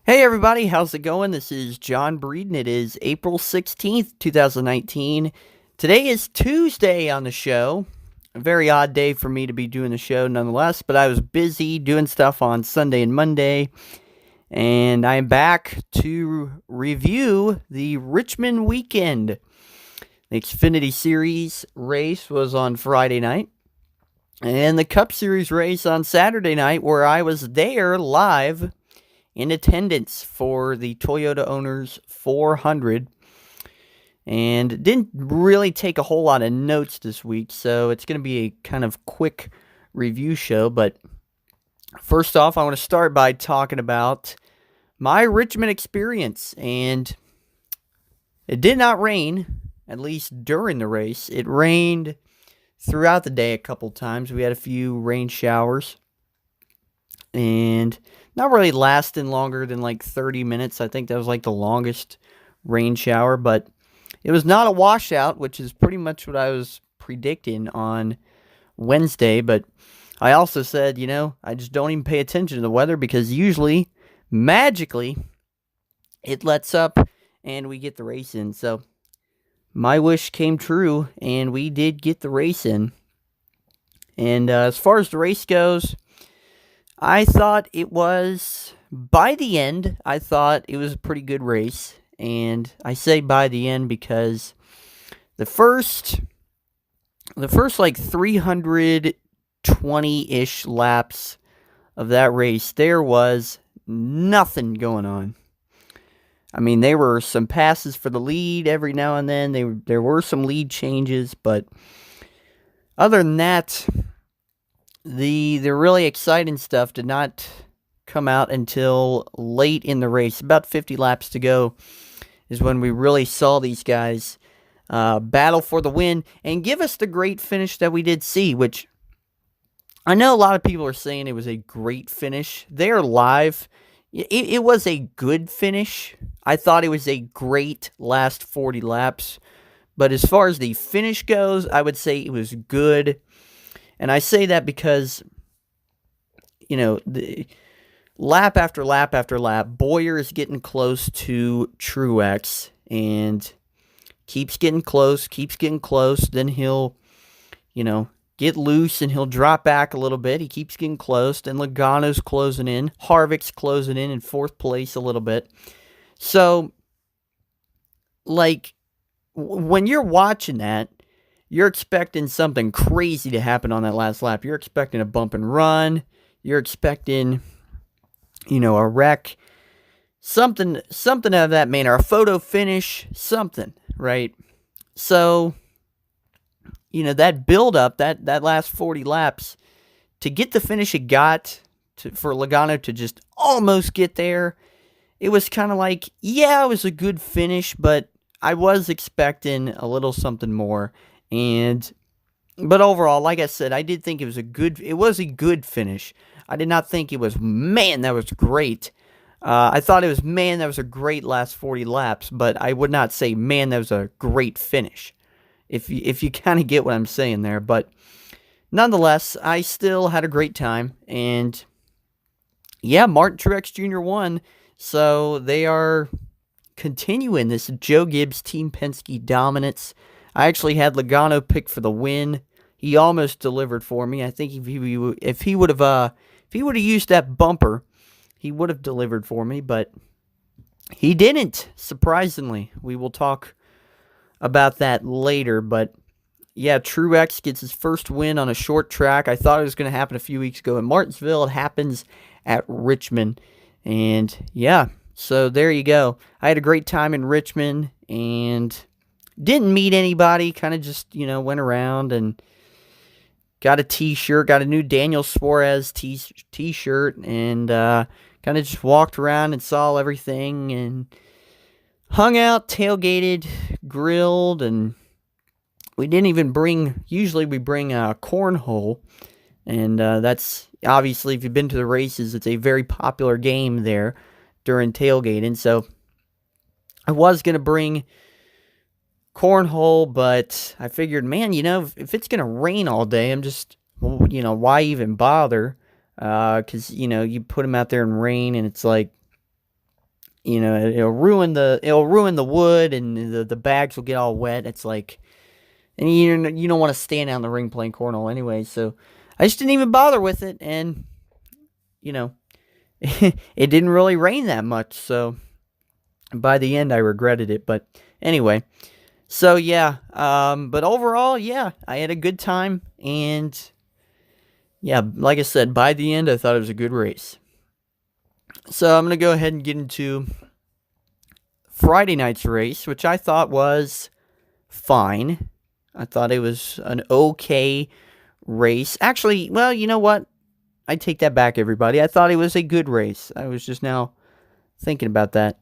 Hey everybody, how's it going? This is John Breeden. It is April 16th, 2019. Today is Tuesday on the show. A very odd day for me to be doing the show nonetheless, but I was busy doing stuff on Sunday and Monday, and I'm back to review the Richmond weekend. The Xfinity Series race was on Friday night, and the Cup Series race on Saturday night, where I was there live in attendance for the Toyota Owners 400, and didn't really take a whole lot of notes this week, so it's going to be a kind of quick review show. But first off, I want to start by talking about my Richmond experience. And it did not rain, at least during the race. It rained throughout the day a couple times. We had a few rain showers, and not really lasting longer than like 30 minutes. I think that was like the longest rain shower, but it was not a washout, which is pretty much what I was predicting on Wednesday. But I also said, I just don't even pay attention to the weather, because usually, magically, it lets up and we get the race in. So my wish came true, and we did get the race in. And as far as the race goes, I thought it was, by the end, I thought it was a pretty good race. And I say by the end because the first like 320-ish laps of that race, there was nothing going on. I mean, there were some passes for the lead every now and then. There were some lead changes, but other than that, the really exciting stuff did not come out until late in the race. About 50 laps to go is when we really saw these guys battle for the win and give us the great finish that we did see, which I know a lot of people are saying it was a great finish. They're live. It was a good finish. I thought it was a great last 40 laps. But as far as the finish goes, I would say it was good. And I say that because, the lap after lap after lap, Boyer is getting close to Truex and keeps getting close. Then he'll, get loose and he'll drop back a little bit. He keeps getting close. Then Logano's closing in. Harvick's closing in fourth place a little bit. So, when you're watching that, you're expecting something crazy to happen on that last lap. You're expecting a bump and run. You're expecting, a wreck. Something of that manner. A photo finish. Something, right? So, that build-up, that last 40 laps, to get the finish it got, for Logano to just almost get there, it was kind of like, yeah, it was a good finish, but I was expecting a little something more. But overall, like I said, I did think it was a good finish. I did not think it was, man, that was great. I thought it was, man, that was a great last 40 laps, but I would not say, man, that was a great finish. If you kind of get what I'm saying there. But nonetheless, I still had a great time. And yeah, Martin Truex Jr. won. So they are continuing this Joe Gibbs Team Penske dominance. I actually had Logano picked for the win. He almost delivered for me. I think if he would have used that bumper, he would have delivered for me, but he didn't. Surprisingly, we will talk about that later. But yeah, Truex gets his first win on a short track. I thought it was going to happen a few weeks ago in Martinsville. It happens at Richmond, and yeah, so there you go. I had a great time in Richmond and didn't meet anybody. Kind of just went around and got a T-shirt, got a new Daniel Suarez T-shirt, and kind of just walked around and saw everything and hung out, tailgated, grilled, and we didn't even bring, usually we bring a cornhole, and that's, obviously, if you've been to the races, it's a very popular game there during tailgating, so I was going to bring cornhole, but I figured, man, if it's going to rain all day, I'm just, why even bother? Because, you put them out there in rain, and it's like, it'll ruin the wood, and the bags will get all wet. It's like, and you don't want to stand out in the ring playing cornhole anyway. So I just didn't even bother with it, and you know, it didn't really rain that much. So by the end, I regretted it. But anyway, so yeah. But overall, yeah, I had a good time, and yeah, like I said, by the end, I thought it was a good race. So I'm gonna go ahead and get into Friday night's race, which I thought was fine. I thought it was an okay race. Actually, well, you know what? I take that back, everybody. I thought it was a good race. I was just now thinking about that.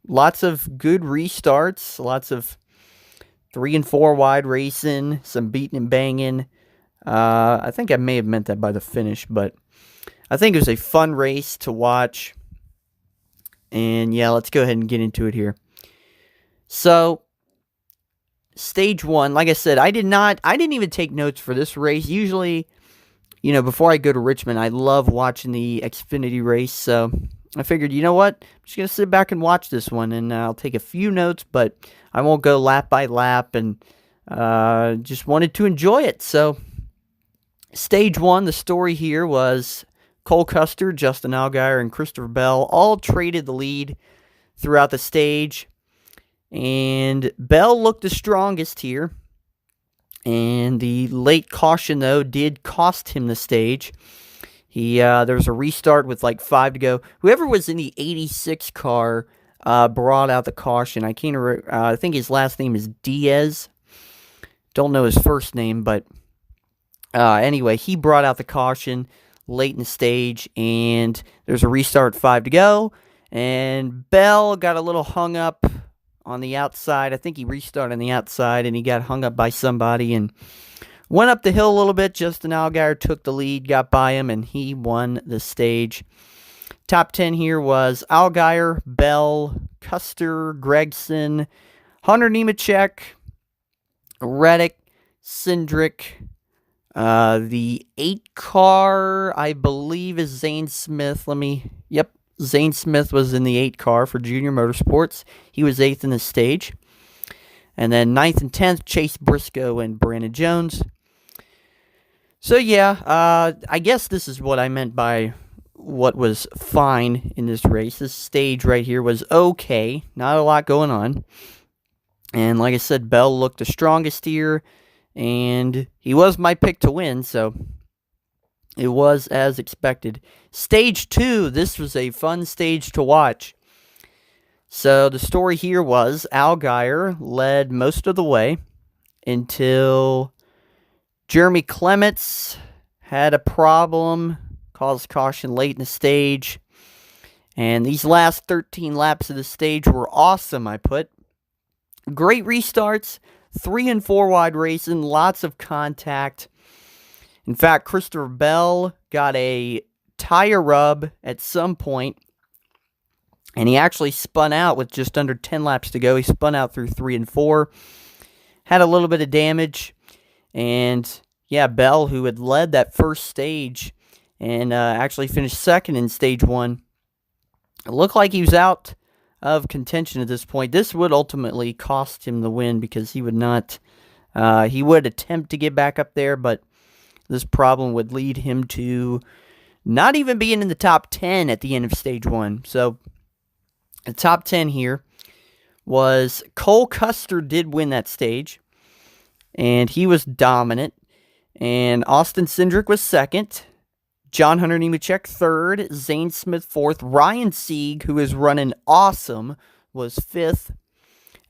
Lots of good restarts, lots of 3 and 4 wide racing, some beating and banging. I think I may have meant that by the finish, but I think it was a fun race to watch. And yeah, let's go ahead and get into it here. So, stage 1, like I said, I didn't even take notes for this race. Usually, before I go to Richmond, I love watching the Xfinity race. So, I figured, you know what? I'm just going to sit back and watch this one, and I'll take a few notes, but I won't go lap by lap, and just wanted to enjoy it. So, stage 1, the story here was Cole Custer, Justin Allgaier, and Christopher Bell all traded the lead throughout the stage. And Bell looked the strongest here. And the late caution, though, did cost him the stage. There was a restart with like 5 to go. Whoever was in the 86 car brought out the caution. I think his last name is Diaz. Don't know his first name, but anyway, he brought out the caution late in the stage, and there's a restart, 5 to go, and Bell got a little hung up on the outside. I think he restarted on the outside, and he got hung up by somebody and went up the hill a little bit. Justin Allgaier took the lead, got by him, and he won the stage. Top 10 here was Allgaier, Bell, Custer, Gregson, Hunter Nemechek, Reddick, Cindric. The 8 car, I believe, is Zane Smith. Zane Smith was in the 8 car for Junior Motorsports. He was 8th in the stage. And then 9th and 10th, Chase Briscoe and Brandon Jones. So yeah, I guess this is what I meant by what was fine in this race. This stage right here was okay. Not a lot going on. And like I said, Bell looked the strongest here. And he was my pick to win, so it was as expected. Stage 2, this was a fun stage to watch. So the story here was Allgaier led most of the way until Jeremy Clements had a problem, caused caution late in the stage. And these last 13 laps of the stage were awesome, I put. Great restarts. 3 and 4 wide racing, lots of contact. In fact, Christopher Bell got a tire rub at some point, and he actually spun out with just under 10 laps to go. He spun out through 3 and 4, had a little bit of damage, and yeah, Bell, who had led that first stage and actually finished second in stage 1, it looked like he was out of contention at this point. This would ultimately cost him the win because he would not, he would attempt to get back up there, but this problem would lead him to not even being in the top 10 at the end of stage 1. So the top 10 here was Cole Custer did win that stage, and he was dominant, and Austin Cindric was second. John Hunter Nemechek, third. Zane Smith, fourth. Ryan Sieg, who is running awesome, was fifth.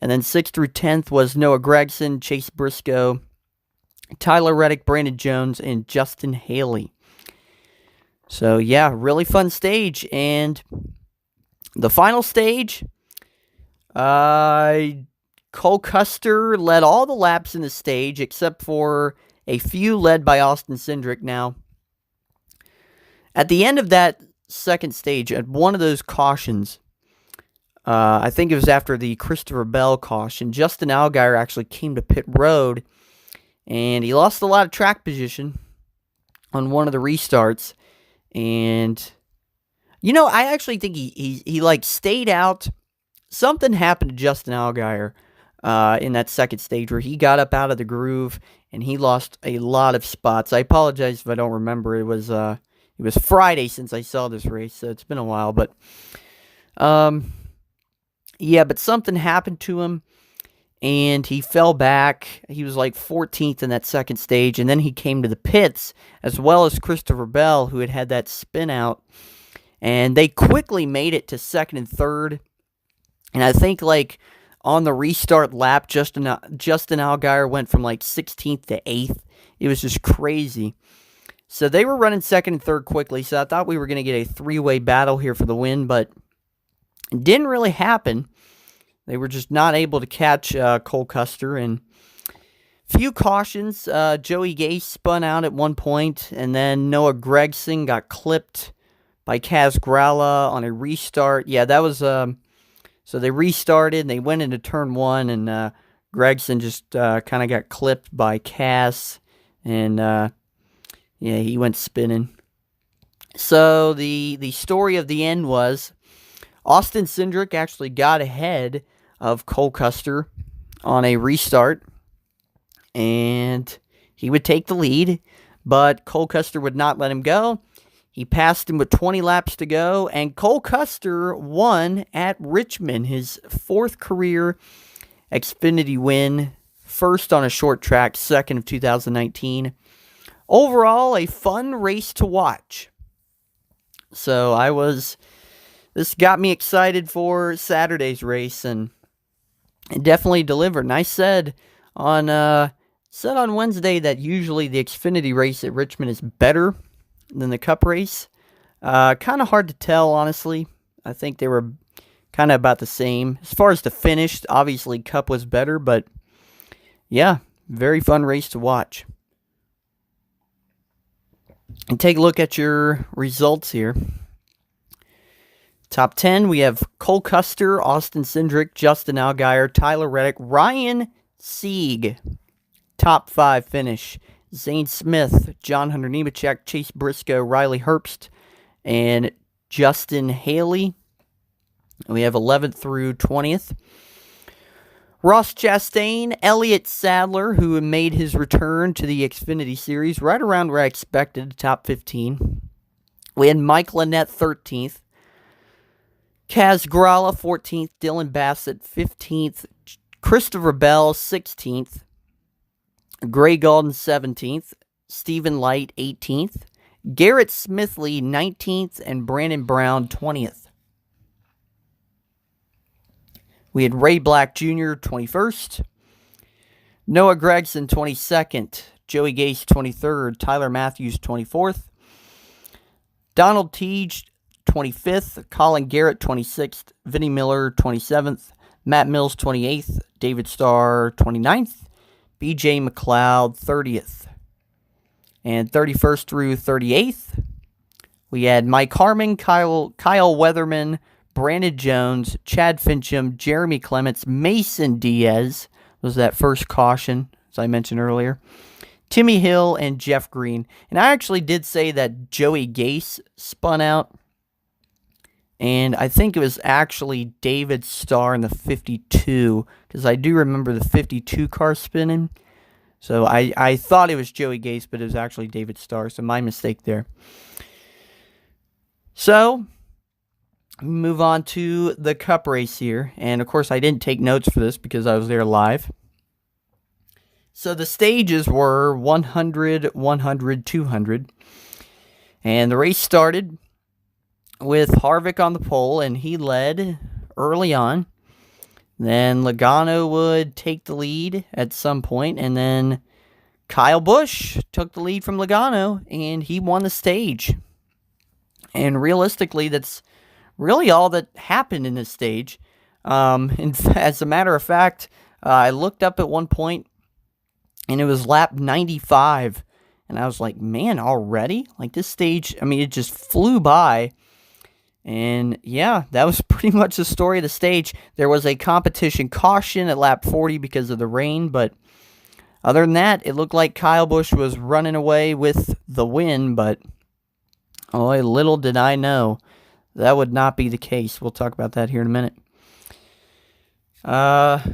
And then 6th through 10th was Noah Gregson, Chase Briscoe, Tyler Reddick, Brandon Jones, and Justin Haley. So, yeah, really fun stage. And the final stage, Cole Custer led all the laps in the stage except for a few led by Austin Cindric. Now, at the end of that second stage, at one of those cautions, I think it was after the Christopher Bell caution, Justin Allgaier actually came to pit road, and he lost a lot of track position on one of the restarts, and I actually think he like stayed out. Something happened to Justin Allgaier in that second stage where he got up out of the groove and he lost a lot of spots. I apologize if I don't remember. It was Friday since I saw this race, so it's been a while. But yeah, but something happened to him and he fell back. He was like 14th in that second stage, and then he came to the pits as well as Christopher Bell, who had that spin out, and they quickly made it to second and third. And I think like on the restart lap, Justin Allgaier went from like 16th to 8th. It was just crazy. So they were running second and third quickly, so I thought we were going to get a three-way battle here for the win, but it didn't really happen. They were just not able to catch Cole Custer. And few cautions. Joey Gase spun out at one point, and then Noah Gragson got clipped by Kaz Grala on a restart. Yeah, that was... So they restarted, and they went into turn one, and Gregson just kind of got clipped by Cass, and yeah, he went spinning. So the story of the end was Austin Cindric actually got ahead of Cole Custer on a restart, and he would take the lead, but Cole Custer would not let him go. He passed him with 20 laps to go, and Cole Custer won at Richmond, his fourth career Xfinity win, first on a short track, second of 2019. Overall, a fun race to watch. So this got me excited for Saturday's race, and it definitely delivered. And I said on Wednesday that usually the Xfinity race at Richmond is better than the Cup race. Kind of hard to tell, honestly. I think they were kind of about the same. As far as the finish, obviously Cup was better, but yeah, very fun race to watch. And take a look at your results here. Top 10, we have Cole Custer, Austin Cindric, Justin Allgaier, Tyler Reddick, Ryan Sieg. Top 5 finish. Zane Smith, John Hunter Nemechek, Chase Briscoe, Riley Herbst, and Justin Haley. We have 11th through 20th. Ross Chastain, Elliott Sadler, who made his return to the Xfinity Series, right around where I expected, top 15. We had Mike Lynette, 13th. Kaz Grala, 14th. Dylan Bassett, 15th. Christopher Bell, 16th. Gray Golden, 17th. Stephen Light, 18th. Garrett Smithley, 19th. And Brandon Brown, 20th. We had Ray Black Jr., 21st. Noah Gragson, 22nd. Joey Gase, 23rd. Tyler Matthews, 24th. Donald Teague, 25th. Colin Garrett, 26th. Vinnie Miller, 27th. Matt Mills, 28th. David Starr, 29th. BJ McLeod, 30th. And 31st through 38th, we had Mike Harmon, Kyle Weatherman, Brandon Jones, Chad Fincham, Jeremy Clements, Mason Diaz was that first caution, as I mentioned earlier. Timmy Hill and Jeff Green. And I actually did say that Joey Gase spun out. And I think it was actually David Starr in the 52, because I do remember the 52 car spinning. So I thought it was Joey Gase, but it was actually David Starr, so my mistake there. So, move on to the Cup race here. And, of course, I didn't take notes for this because I was there live. So, the stages were 100, 100, 200. And the race started with Harvick on the pole, and he led early on. Then Logano would take the lead at some point, and then Kyle Busch took the lead from Logano, and he won the stage. And realistically, that's really all that happened in this stage. As a matter of fact, I looked up at one point, and it was lap 95, and I was like, man, already? Like, this stage, I mean, it just flew by. And yeah, that was pretty much the story of the stage. There was a competition caution at lap 40 because of the rain, but other than that, it looked like Kyle Busch was running away with the win, but oh, little did I know that would not be the case. We'll talk about that here in a minute. Let's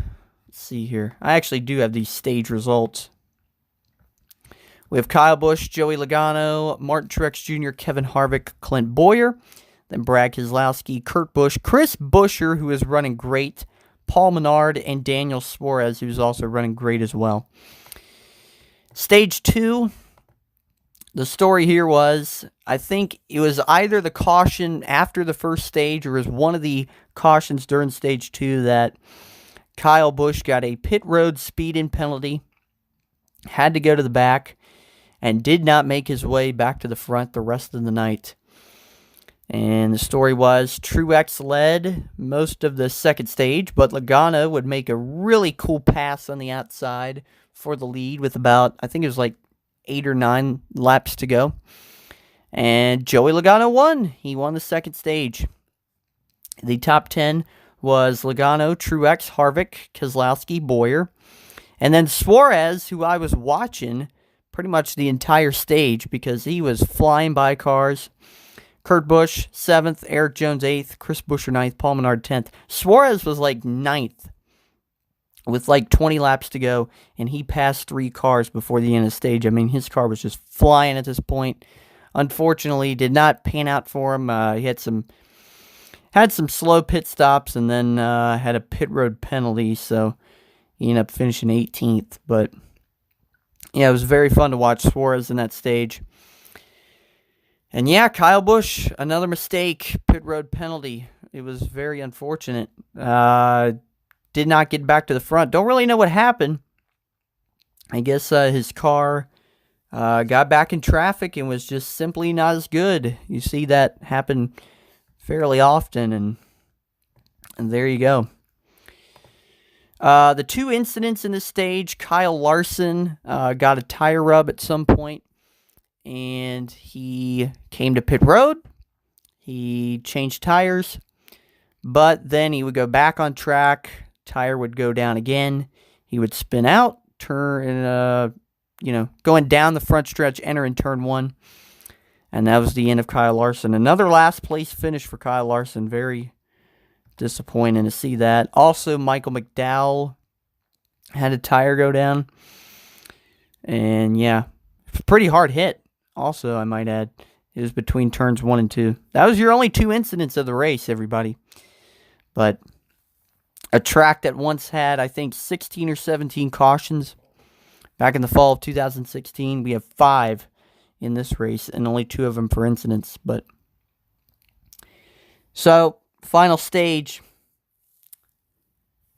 see here. I actually do have these stage results. We have Kyle Busch, Joey Logano, Martin Truex Jr., Kevin Harvick, Clint Bowyer, then Brad Keselowski, Kurt Busch, Chris Buescher, who is running great, Paul Menard, and Daniel Suarez, who's also running great as well. Stage 2, the story here was, I think it was either the caution after the first stage or it was one of the cautions during Stage 2 that Kyle Busch got a pit road speed-in penalty, had to go to the back, and did not make his way back to the front the rest of the night. And the story was Truex led most of the second stage, but Logano would make a really cool pass on the outside for the lead with about, I think it was like 8 or 9 laps to go. And Joey Logano won. He won the second stage. The top 10 was Logano, Truex, Harvick, Keselowski, Bowyer. And then Suarez, who I was watching pretty much the entire stage because he was flying by cars. Kurt Busch, 7th. Eric Jones, 8th. Chris Buescher, 9th. Paul Menard, 10th. Suarez was like 9th with like 20 laps to go, and he passed 3 cars before the end of the stage. I mean, his car was just flying at this point. Unfortunately, did not pan out for him. He had some slow pit stops and then had a pit road penalty, so he ended up finishing 18th. But yeah, it was very fun to watch Suarez in that stage. And yeah, Kyle Busch, another mistake, pit road penalty. It was very unfortunate. Did not get back to the front. Don't really know what happened. I guess his car got back in traffic and was just simply not as good. You see that happen fairly often, and there you go. The 2 incidents in this stage, Kyle Larson got a tire rub at some point, and he came to pit road. He changed tires, but then he would go back on track. Tire would go down again. He would spin out, turn, going down the front stretch, enter in turn 1. And that was the end of Kyle Larson. Another last place finish for Kyle Larson. Very disappointing to see that. Also, Michael McDowell had a tire go down. And yeah, pretty hard hit. Also, I might add, it was between turns 1 and 2. That was your only 2 incidents of the race, everybody. But a track that once had, I think, 16 or 17 cautions. Back in the fall of 2016, we have 5 in this race, and only 2 of them for incidents. But so, final stage.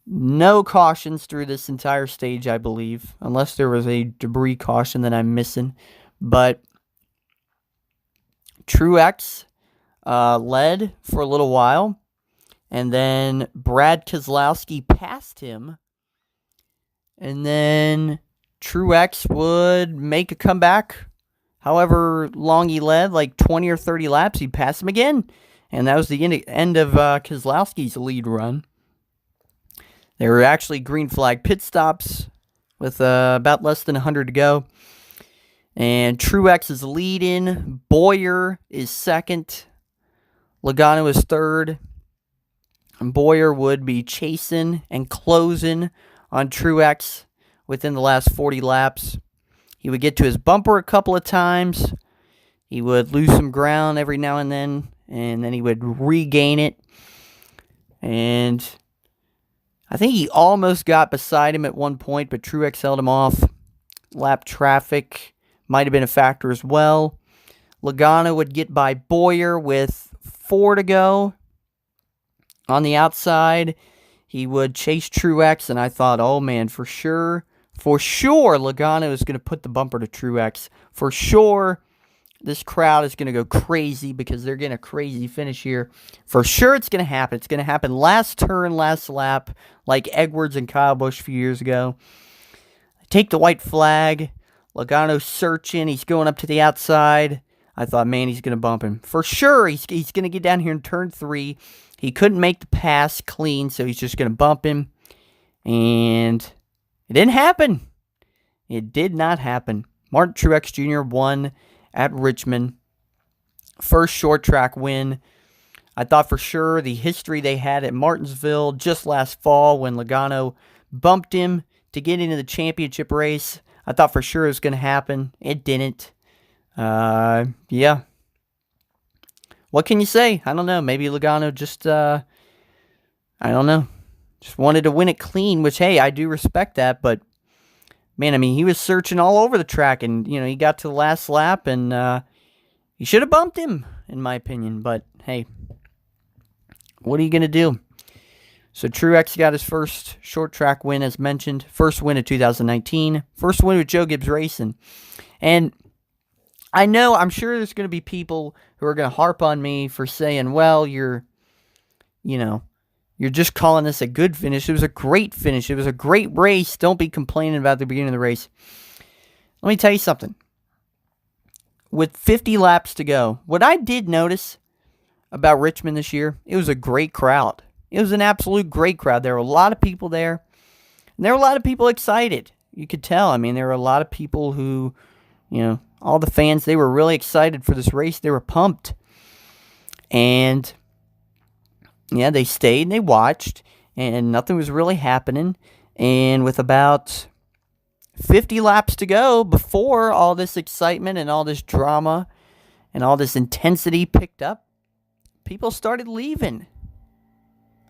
No cautions through this entire stage, I believe, unless there was a debris caution that I'm missing. But Truex led for a little while, and then Brad Keselowski passed him, and then Truex would make a comeback. However long he led, like 20 or 30 laps, he'd pass him again. And that was the end of Keselowski's lead run. There were actually green flag pit stops with about less than 100 to go. And Truex is leading. Bowyer is 2nd. Logano is 3rd. And Bowyer would be chasing and closing on Truex within the last 40 laps. He would get to his bumper a couple of times. He would lose some ground every now and then he would regain it. And I think he almost got beside him at one point, but Truex held him off. Lap traffic might have been a factor as well. Logano would get by Bowyer with 4 to go. On the outside, he would chase Truex, and I thought, oh man, for sure, Logano is going to put the bumper to Truex. For sure, this crowd is going to go crazy because they're getting a crazy finish here. For sure, it's going to happen. It's going to happen last turn, last lap, like Edwards and Kyle Busch a few years ago. Take the white flag. Logano's searching. He's going up to the outside. I thought, man, he's going to bump him. For sure, he's going to get down here in turn 3. He couldn't make the pass clean, so he's just going to bump him. And it didn't happen. It did not happen. Martin Truex Jr. won at Richmond. First short track win. I thought for sure the history they had at Martinsville just last fall when Logano bumped him to get into the championship race, I thought for sure it was going to happen. It didn't. Yeah. What can you say? I don't know. Maybe Logano just, I don't know, just wanted to win it clean, which, hey, I do respect that. But, man, I mean, he was searching all over the track, and, he got to the last lap, and he should have bumped him, in my opinion. But, hey, what are you going to do? So Truex got his first short track win, as mentioned. First win of 2019. First win with Joe Gibbs Racing. And I'm sure there's going to be people who are going to harp on me for saying, well, you're just calling this a good finish. It was a great finish. It was a great race. Don't be complaining about the beginning of the race. Let me tell you something. With 50 laps to go, what I did notice about Richmond this year, it was a great crowd. It was an absolute great crowd. There were a lot of people there, and there were a lot of people excited. You could tell. I mean, there were a lot of people who, all the fans, they were really excited for this race. They were pumped. And, yeah, they stayed and they watched, and nothing was really happening. And with about 50 laps to go before all this excitement and all this drama and all this intensity picked up, people started leaving.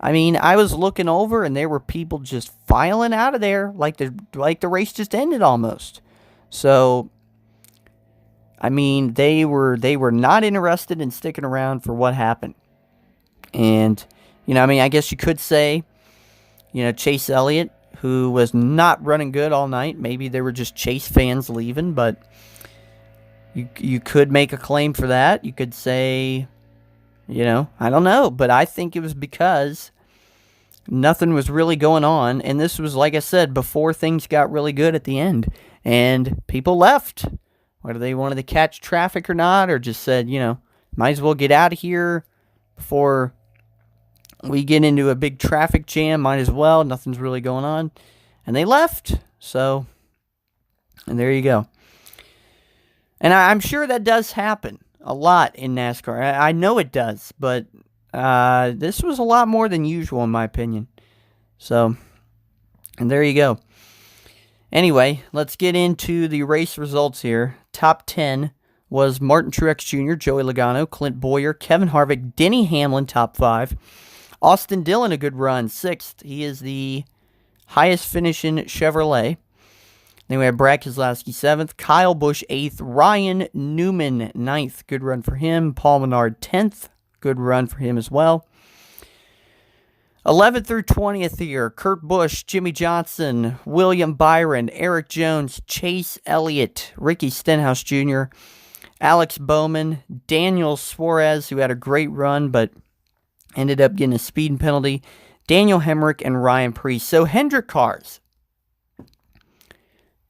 I mean, I was looking over, and there were people just filing out of there like the race just ended almost. So, I mean, they were not interested in sticking around for what happened. And, I guess you could say, Chase Elliott, who was not running good all night, maybe they were just Chase fans leaving, but you could make a claim for that. You could say, I don't know, but I think it was because nothing was really going on, and this was, like I said, before things got really good at the end, and people left, whether they wanted to catch traffic or not, or just said, might as well get out of here before we get into a big traffic jam, might as well, nothing's really going on, and they left, so, and there you go. And I'm sure that does happen a lot in NASCAR. I know it does, but this was a lot more than usual, in my opinion. So, and there you go. Anyway, let's get into the race results here. Top 10 was Martin Truex Jr., Joey Logano, Clint Bowyer, Kevin Harvick, Denny Hamlin, top 5. Austin Dillon, a good run, 6th. He is the highest finishing Chevrolet. Then we have Brad Keselowski, 7th. Kyle Busch, 8th. Ryan Newman, 9th. Good run for him. Paul Menard, 10th. Good run for him as well. 11th through 20th here, Kurt Busch, Jimmy Johnson, William Byron, Eric Jones, Chase Elliott, Ricky Stenhouse Jr., Alex Bowman, Daniel Suarez, who had a great run but ended up getting a speeding penalty, Daniel Hemrick, and Ryan Preece. So Hendrick cars.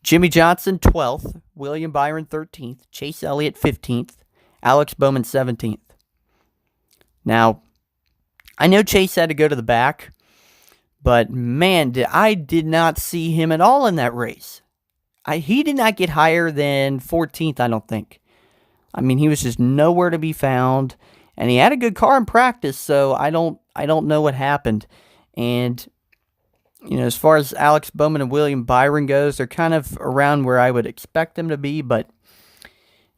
Jimmy Johnson, 12th. William Byron, 13th. Chase Elliott, 15th. Alex Bowman, 17th. Now, I know Chase had to go to the back, but man, I did not see him at all in that race. He did not get higher than 14th, I don't think. I mean, he was just nowhere to be found, and he had a good car in practice, so I don't know what happened. And as far as Alex Bowman and William Byron goes, they're kind of around where I would expect them to be, but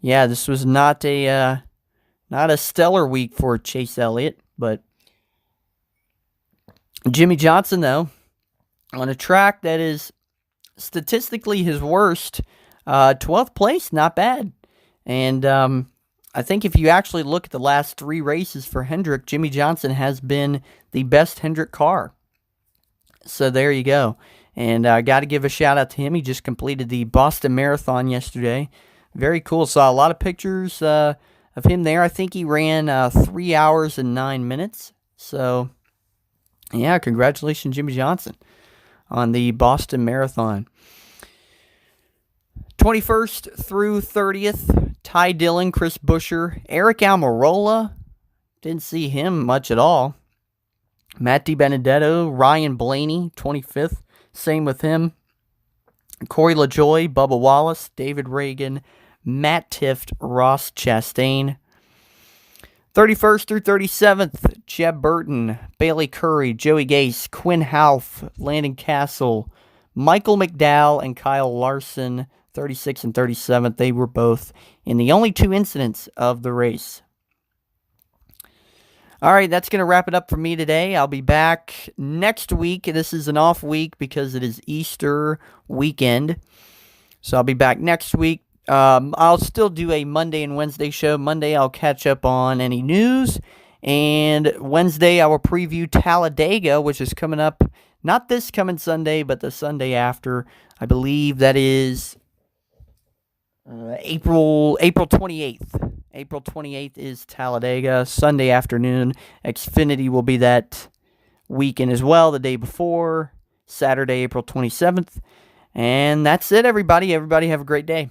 yeah, this was not a stellar week for Chase Elliott, but Jimmy Johnson, though, on a track that is statistically his worst, 12th place, not bad. And I think if you actually look at the last 3 races for Hendrick, Jimmy Johnson has been the best Hendrick car. So there you go. And I got to give a shout out to him. He just completed the Boston Marathon yesterday. Very cool. Saw a lot of pictures of him there. I think he ran 3 hours and 9 minutes. So, yeah, congratulations, Jimmy Johnson, on the Boston Marathon. 21st through 30th, Ty Dillon, Chris Buescher, Eric Almirola. Didn't see him much at all. Matt DiBenedetto, Ryan Blaney, 25th. Same with him. Corey LaJoie, Bubba Wallace, David Reagan, Matt Tifft, Ross Chastain. 31st through 37th, Jeb Burton, Bailey Curry, Joey Gase, Quinn Houff, Landon Castle, Michael McDowell, and Kyle Larson, 36th and 37th. They were both in the only 2 incidents of the race. All right, that's going to wrap it up for me today. I'll be back next week. This is an off week because it is Easter weekend. So I'll be back next week. I'll still do a Monday and Wednesday show. Monday, I'll catch up on any news. And Wednesday, I will preview Talladega, which is coming up, not this coming Sunday, but the Sunday after. I believe that is April 28th. April 28th is Talladega, Sunday afternoon. Xfinity will be that weekend as well, the day before, Saturday, April 27th. And that's it, everybody. Everybody have a great day.